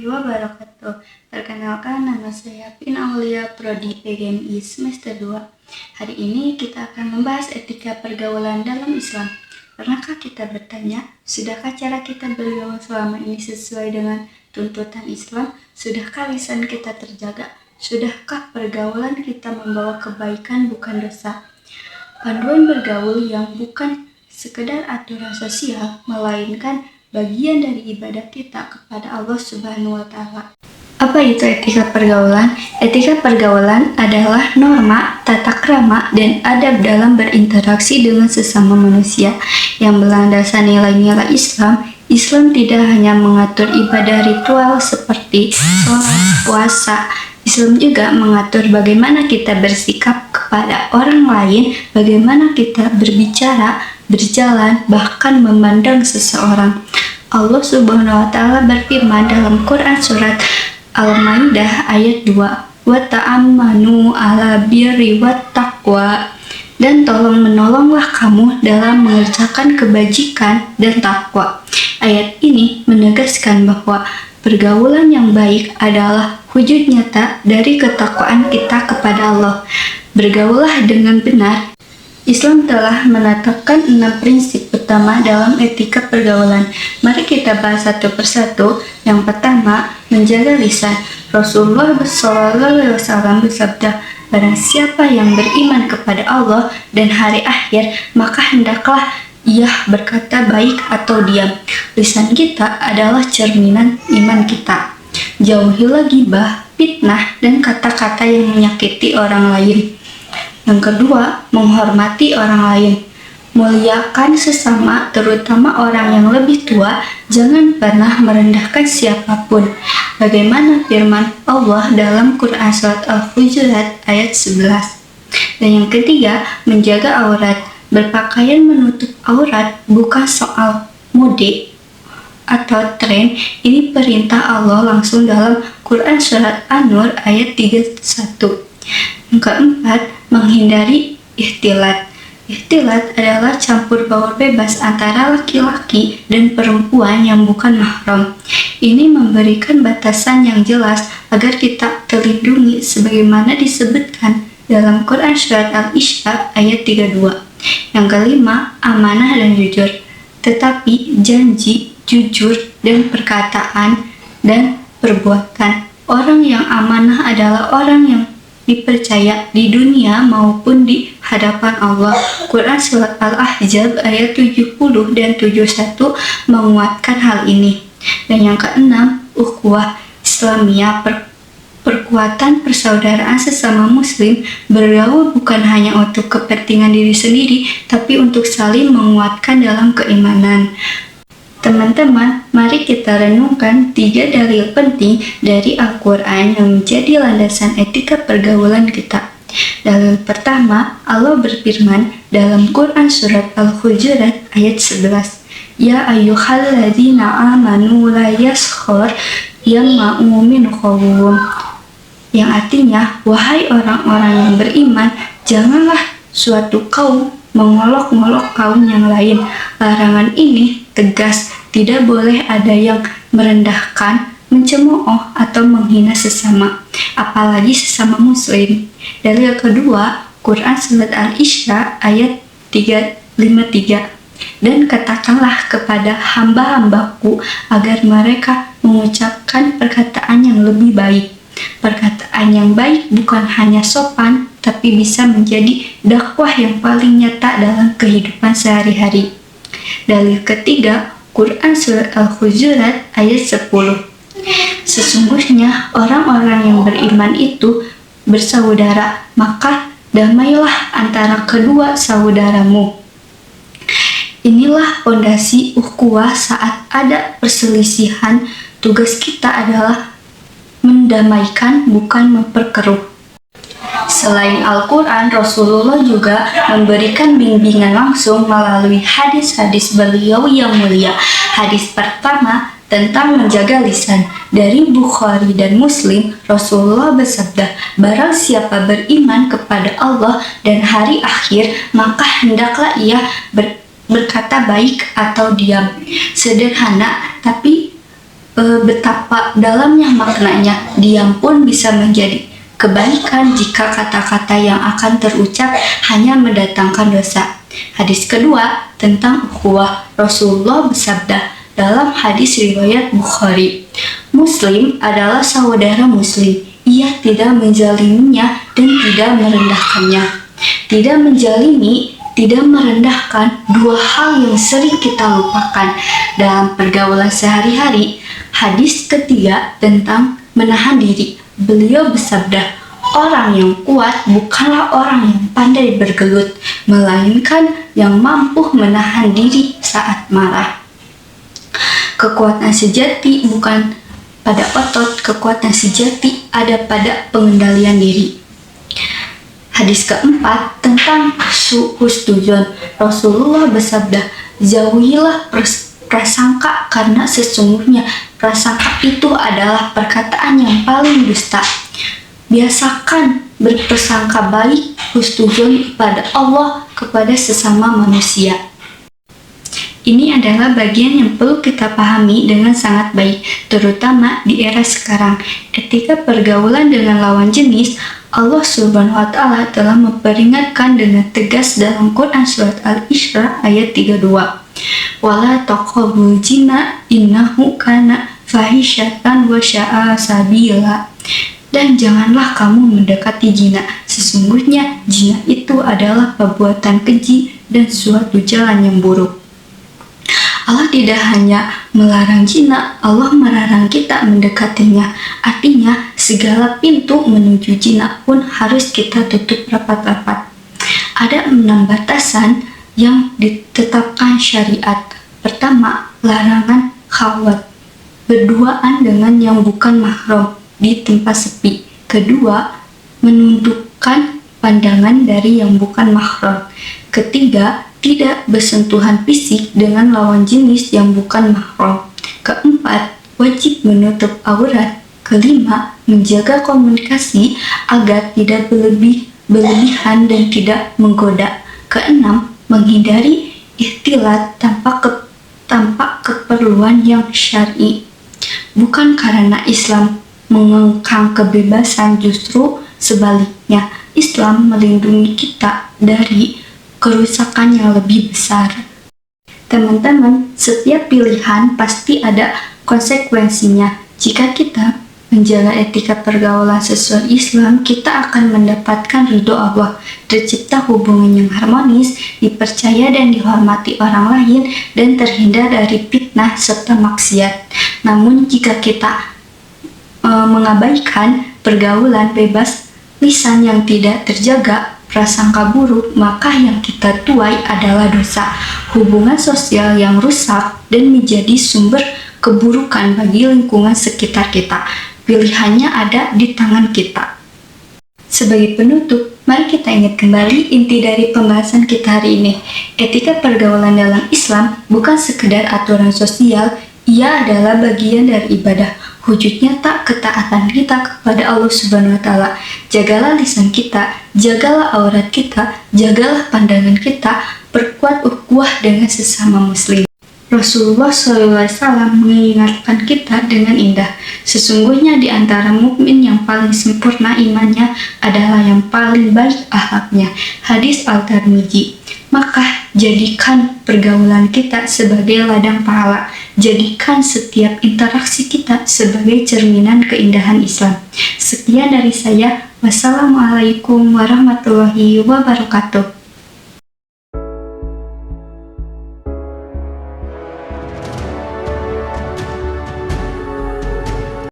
warahmatullahi wabarakatuh. Perkenalkan, nama saya Pin Aulia, Prodi PGMI semester 2. Hari ini kita akan membahas etika pergaulan dalam Islam. Pernahkah kita bertanya, sudahkah cara kita bergaul selama ini sesuai dengan tuntutan Islam? Sudahkah lisan kita terjaga? Sudahkah pergaulan kita membawa kebaikan bukan dosa? Panduan bergaul yang bukan sekedar aturan sosial, melainkan bagian dari ibadah kita kepada Allah Subhanahu wa Ta'ala. Apa itu etika pergaulan? Etika pergaulan adalah norma, tata krama, dan adab dalam berinteraksi dengan sesama manusia yang berlandaskan nilai-nilai Islam. Islam tidak hanya mengatur ibadah ritual seperti sholat, puasa. Islam juga mengatur bagaimana kita bersikap kepada orang lain, bagaimana kita berbicara, berjalan, bahkan memandang seseorang. Allah Subhanahu wa Ta'ala berfirman dalam Quran surat Al-Maidah ayat 2, "Wa ta'ammanu 'ala birri wat taqwa," dan tolong menolonglah kamu dalam mengerjakan kebajikan dan takwa. Ayat ini menegaskan bahwa pergaulan yang baik adalah wujud nyata dari ketakwaan kita kepada Allah. Bergaullah dengan benar. Islam telah menetapkan 6 prinsip utama dalam etika pergaulan. Mari kita bahas satu persatu. Yang pertama, menjaga lisan. Rasulullah SAW bersabda, "Barang siapa yang beriman kepada Allah dan hari akhir, maka hendaklah ia berkata baik atau diam." Lisan kita adalah cerminan iman kita. Jauhilah ghibah, fitnah, dan kata-kata yang menyakiti orang lain. Yang kedua, menghormati orang lain. Muliakan sesama, terutama orang yang lebih tua. Jangan pernah merendahkan siapapun. Bagaimana firman Allah dalam Quran surat Al-Hujurat ayat 11. Dan yang ketiga, menjaga aurat. Berpakaian menutup aurat bukan soal mode atau tren. Ini perintah Allah langsung dalam Quran surat An-Nur ayat 31. Yang keempat, menghindari ikhtilat. Ikhtilat adalah campur baur bebas antara laki-laki dan perempuan yang bukan mahram. Ini memberikan batasan yang jelas agar kita terlindungi sebagaimana disebutkan dalam Quran surat Al-Isra ayat 32. Yang kelima, amanah dan jujur. Tetapi janji, jujur, dan perkataan dan perbuatan. Orang yang amanah adalah orang yang dipercaya di dunia maupun di hadapan Allah. Quran surat Al-Ahzab ayat 70 dan 71 menguatkan hal ini. Dan yang keenam, ukhuwah Islamiyah, perkuatan persaudaraan sesama muslim. Bergaul bukan hanya untuk kepentingan diri sendiri, tapi untuk saling menguatkan dalam keimanan. Teman-teman, mari kita renungkan 3 dalil penting dari Al-Quran yang menjadi landasan etika pergaulan kita. Dalil pertama, Allah berfirman dalam Quran surat Al-Hujurat ayat 11, "Ya ayyuhalladzina amanu la yaskhor yama'u min qawm," yang artinya, wahai orang-orang yang beriman, janganlah suatu kaum mengolok-ngolok kaum yang lain. Larangan ini tegas, tidak boleh ada yang merendahkan, mencemooh, atau menghina sesama, apalagi sesama muslim. Dalil kedua, Quran surat Al-Isra ayat 353, "Dan katakanlah kepada hamba-hambaku agar mereka mengucapkan perkataan yang lebih baik." Perkataan yang baik bukan hanya sopan, tapi bisa menjadi dakwah yang paling nyata dalam kehidupan sehari-hari. Dalil ketiga, Quran surat Al-Hujurat ayat 10. "Sesungguhnya orang-orang yang beriman itu bersaudara, maka damailah antara kedua saudaramu." Inilah fondasi ukhuwah. Saat ada perselisihan, tugas kita adalah mendamaikan, bukan memperkeruh. Selain Al-Quran, Rasulullah juga memberikan bimbingan langsung melalui hadis-hadis beliau yang mulia. Hadis pertama tentang menjaga lisan. Dari Bukhari dan Muslim, Rasulullah bersabda, "Barang siapa beriman kepada Allah dan hari akhir, maka hendaklah ia berkata baik atau diam." Sederhana, tapi betapa dalamnya maknanya. Diam pun bisa menjadi kebaikan jika kata-kata yang akan terucap hanya mendatangkan dosa. Hadis kedua tentang ukhuwah. Rasulullah bersabda dalam hadis riwayat Bukhari, Muslim adalah saudara Muslim. Ia tidak menzaliminya dan tidak merendahkannya. Tidak menzalimi, tidak merendahkan, dua hal yang sering kita lupakan dalam pergaulan sehari-hari. Hadis ketiga tentang menahan diri. Beliau bersabda, orang yang kuat bukanlah orang yang pandai bergelut, melainkan yang mampu menahan diri saat marah. Kekuatan sejati bukan pada otot, kekuatan sejati ada pada pengendalian diri. Hadis keempat tentang husnuzon. Rasulullah bersabda, jauhilah prasangka karena sesungguhnya prasangka itu adalah perkataan yang paling dusta. Biasakan berprasangka baik, husnuzon kepada Allah, kepada sesama manusia. Ini adalah bagian yang perlu kita pahami dengan sangat baik, terutama di era sekarang. Ketika pergaulan dengan lawan jenis, Allah Subhanahu wa Ta'ala telah memperingatkan dengan tegas dalam Quran Surat Al-Isra ayat 32. Wala taqrabul zina innahu kana fahisyatan wa sya'a sabila. Dan janganlah kamu mendekati zina. Sesungguhnya zina itu adalah perbuatan keji dan suatu jalan yang buruk. Allah tidak hanya melarang zina, Allah melarang kita mendekatinya. Artinya, segala pintu menuju zina pun harus kita tutup rapat-rapat. Ada 6 batasan yang ditetapkan syariat. Pertama, larangan khalwat, berduaan dengan yang bukan mahram di tempat sepi. Kedua, menundukkan pandangan dari yang bukan mahram. Ketiga, tidak bersentuhan fisik dengan lawan jenis yang bukan mahram. Keempat, wajib menutup aurat. Kelima, menjaga komunikasi agar tidak berlebihan dan tidak menggoda. Keenam, menghindari ikhtilat tanpa keperluan yang syar'i. Bukan karena Islam mengekang kebebasan, justru sebaliknya. Islam melindungi kita dari kerusakan yang lebih besar. Teman-teman, setiap pilihan pasti ada konsekuensinya. Jika kita menjaga etika pergaulan sesuai Islam, kita akan mendapatkan ridho Allah, tercipta hubungan yang harmonis, dipercaya dan dihormati orang lain, dan terhindar dari fitnah serta maksiat. Namun jika kita mengabaikan pergaulan bebas lisan yang tidak terjaga, prasangka buruk, maka yang kita tuai adalah dosa, hubungan sosial yang rusak, dan menjadi sumber keburukan bagi lingkungan sekitar kita. Pilihannya ada di tangan kita. Sebagai penutup, mari kita ingat kembali inti dari pembahasan kita hari ini. Etika pergaulan dalam Islam bukan sekedar aturan sosial, ia adalah bagian dari ibadah. Wujud nyata ketaatan kita kepada Allah Subhanahu wa Ta'ala. Jagalah lisan kita, jagalah aurat kita, jagalah pandangan kita, perkuat ukhuwah dengan sesama muslim. Rasulullah SAW mengingatkan kita dengan indah, sesungguhnya di antara mukmin yang paling sempurna imannya adalah yang paling baik akhlaknya. Hadis Al-Tirmidzi. Maka jadikan pergaulan kita sebagai ladang pahala. Jadikan setiap interaksi kita sebagai cerminan keindahan Islam. Sekian dari saya. Wassalamualaikum warahmatullahi wabarakatuh.